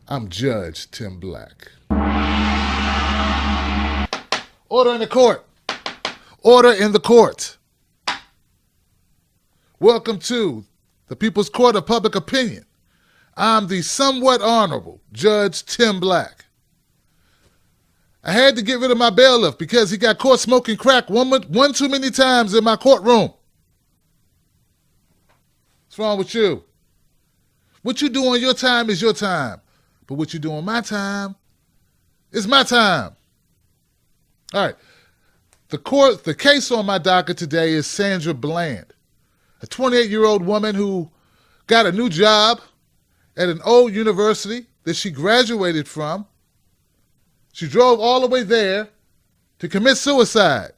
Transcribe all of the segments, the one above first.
I'm Judge Tim Black. Order in the court. Order in the court. Welcome to the People's Court of Public Opinion. I'm the somewhat honorable Judge Tim Black. I had to get rid of my bailiff because he got caught smoking crack one too many times in my courtroom. What's wrong with you? What you do on your time is your time. But what you do on my time is my time. All right. The case on my docket today is Sandra Bland, a 28-year-old woman who got a new job at an old university that she graduated from. She drove all the way there to commit suicide.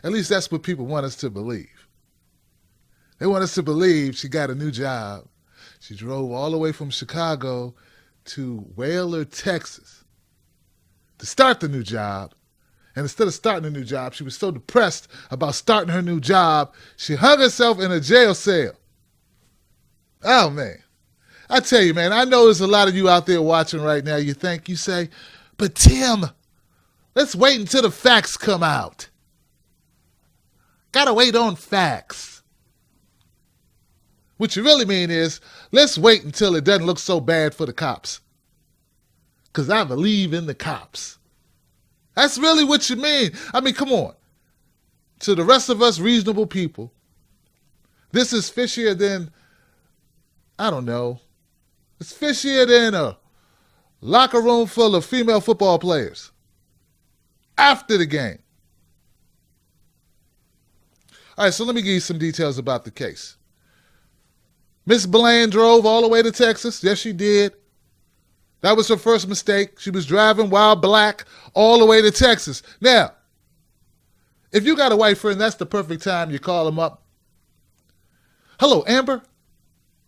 At least that's what people want us to believe. They want us to believe she got a new job. She drove all the way from Chicago to Wheeler, Texas to start the new job. And instead of starting a new job, she was so depressed about starting her new job, she hung herself in a jail cell. Oh, man. I tell you, man, I know there's a lot of you out there watching right now. You say, but Tim, let's wait until the facts come out. Gotta wait on facts. What you really mean is, let's wait until it doesn't look so bad for the cops. Because I believe in the cops. That's really what you mean. I mean, come on. To the rest of us reasonable people, this is fishier than, I don't know, it's fishier than a locker room full of female football players after the game. All right, so let me give you some details about the case. Miss Bland drove all the way to Texas. Yes, she did. That was her first mistake. She was driving while black all the way to Texas. Now, if you got a white friend, that's the perfect time you call them up. Hello, Amber.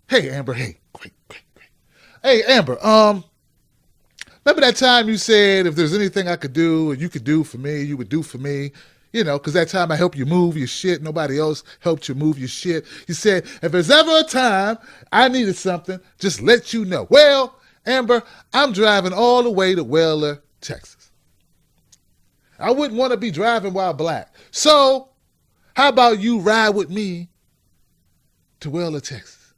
Hey, Amber. Hey, great. Hey, Amber. Remember that time you said if there's anything I could do and you could do for me, you would do for me? You know, because that time I helped you move your shit. Nobody else helped you move your shit. You said, if there's ever a time I needed something, just let you know. Well, Amber, I'm driving all the way to Wheeler, Texas. I wouldn't want to be driving while black. So, how about you ride with me to Wheeler, Texas?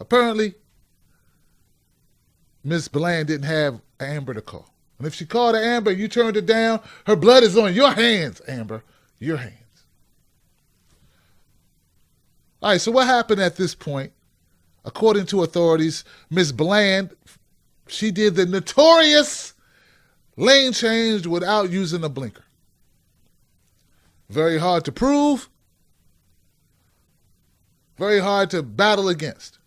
Apparently, Miss Bland didn't have Amber to call. And if she called Amber and you turned it down, her blood is on your hands, Amber. Your hands. All right, so what happened at this point? According to authorities, Miss Bland, she did the notorious lane change without using a blinker. Very hard to prove. Very hard to battle against.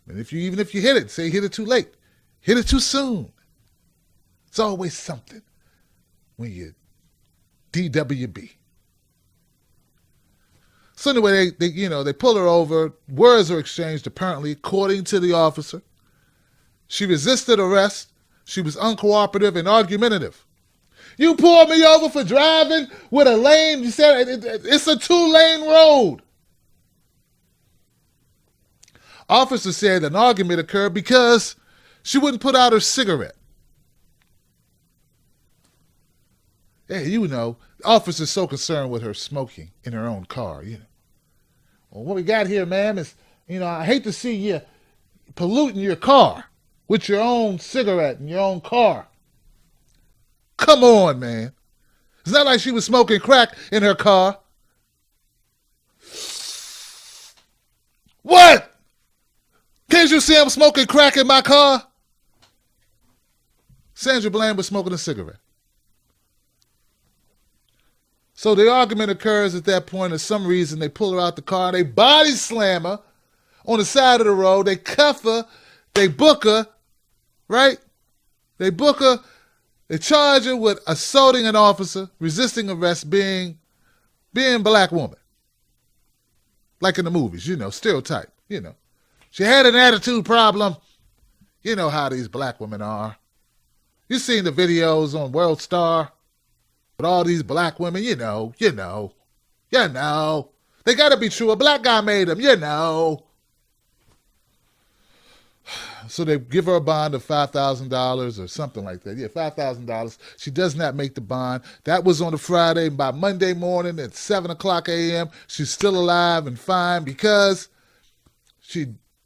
And even if you hit it, say hit it too late, hit it too soon. It's always something when you DWB. So anyway, they pull her over. Words are exchanged, apparently, according to the officer. She resisted arrest. She was uncooperative and argumentative. You pulled me over for driving with a lane. You said it's a 2-lane road. Officer said an argument occurred because she wouldn't put out her cigarette. Hey, the officer's so concerned with her smoking in her own car, Well, what we got here, ma'am, is, I hate to see you polluting your car with your own cigarette in your own car. Come on, man. It's not like she was smoking crack in her car. What? Can't you see I'm smoking crack in my car? Sandra Bland was smoking a cigarette. So the argument occurs at that point. For some reason, they pull her out the car. They body slam her on the side of the road. They cuff her. They book her, right? They book her. They charge her with assaulting an officer, resisting arrest, being a black woman. Like in the movies, stereotype, She had an attitude problem. You know how these black women are. You seen the videos on World Star with all these black women, you know. They got to be true. A black guy made them, So they give her a bond of $5,000 or something like that. Yeah, $5,000. She does not make the bond. That was on a Friday. By Monday morning at 7 o'clock a.m., she's still alive and fine because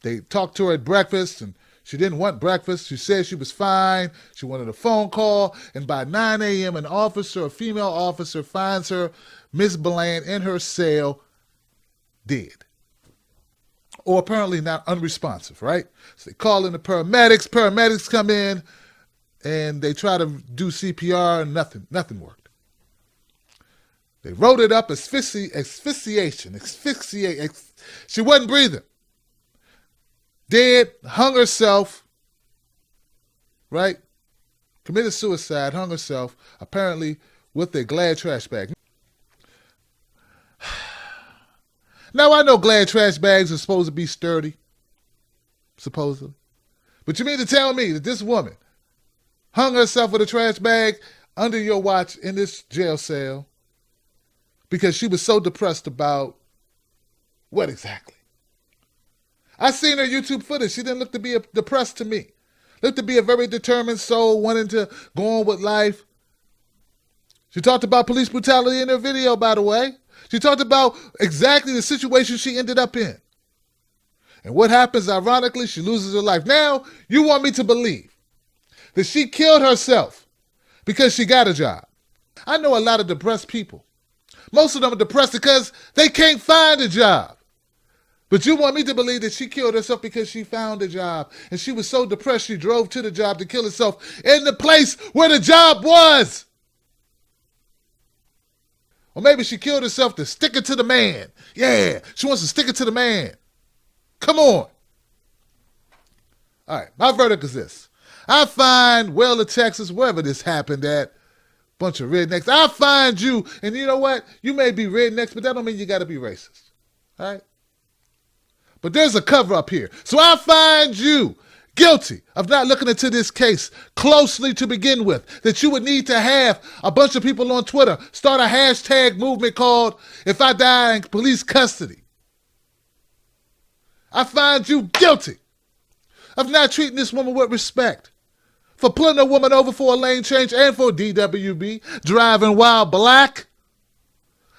they talked to her at breakfast and she didn't want breakfast. She said she was fine. She wanted a phone call. And by 9 a.m., a female officer, finds her, Miss Bland, in her cell, dead. Or apparently not unresponsive, right? So they call in the paramedics. Paramedics come in and they try to do CPR and nothing worked. They wrote it up as asphyxiation. She wasn't breathing. Dead, hung herself, right? Committed suicide, hung herself, apparently with a Glad trash bag. Now, I know Glad trash bags are supposed to be sturdy, supposedly. But you mean to tell me that this woman hung herself with a trash bag under your watch in this jail cell because she was so depressed about what exactly? I seen her YouTube footage. She didn't look to be depressed to me. Looked to be a very determined soul, wanting to go on with life. She talked about police brutality in her video, by the way. She talked about exactly the situation she ended up in. And what happens, ironically, she loses her life. Now, you want me to believe that she killed herself because she got a job. I know a lot of depressed people. Most of them are depressed because they can't find a job. But you want me to believe that she killed herself because she found a job. And she was so depressed she drove to the job to kill herself in the place where the job was. Or maybe she killed herself to stick it to the man. Yeah, she wants to stick it to the man. Come on. All right, my verdict is this. I find Wheeler, Texas, wherever this happened at, bunch of rednecks. I find you, and you know what? You may be rednecks, but that don't mean you got to be racist. All right? But there's a cover up here. So I find you guilty of not looking into this case closely to begin with, that you would need to have a bunch of people on Twitter start a hashtag movement called "If I Die in Police Custody." I find you guilty of not treating this woman with respect, for pulling a woman over for a lane change and for DWB, driving while black.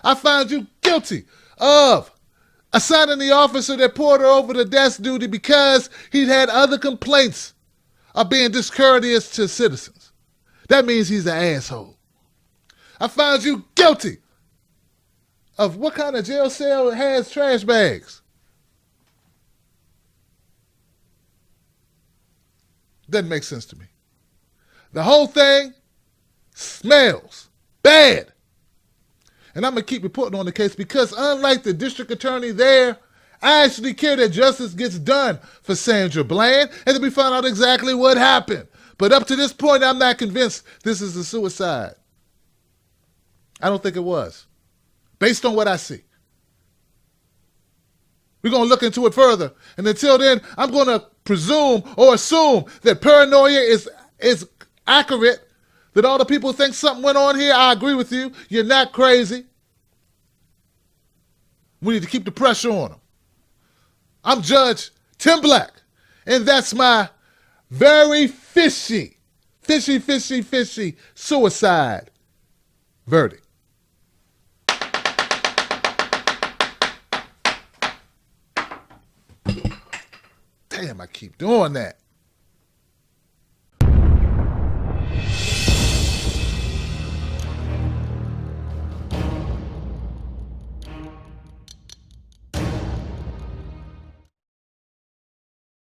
I find you guilty of assigning the officer that pulled her over to desk duty because he'd had other complaints of being discourteous to citizens. That means he's an asshole. I found you guilty of what kind of jail cell has trash bags? Doesn't make sense to me. The whole thing smells bad. And I'm going to keep reporting on the case because unlike the district attorney there, I actually care that justice gets done for Sandra Bland and that we find out exactly what happened. But up to this point, I'm not convinced this is a suicide. I don't think it was, based on what I see. We're going to look into it further. And until then, I'm going to presume or assume that paranoia is accurate, that all the people think something went on here. I agree with you. You're not crazy. We need to keep the pressure on them. I'm Judge Tim Black, and that's my very fishy suicide verdict. Damn, I keep doing that.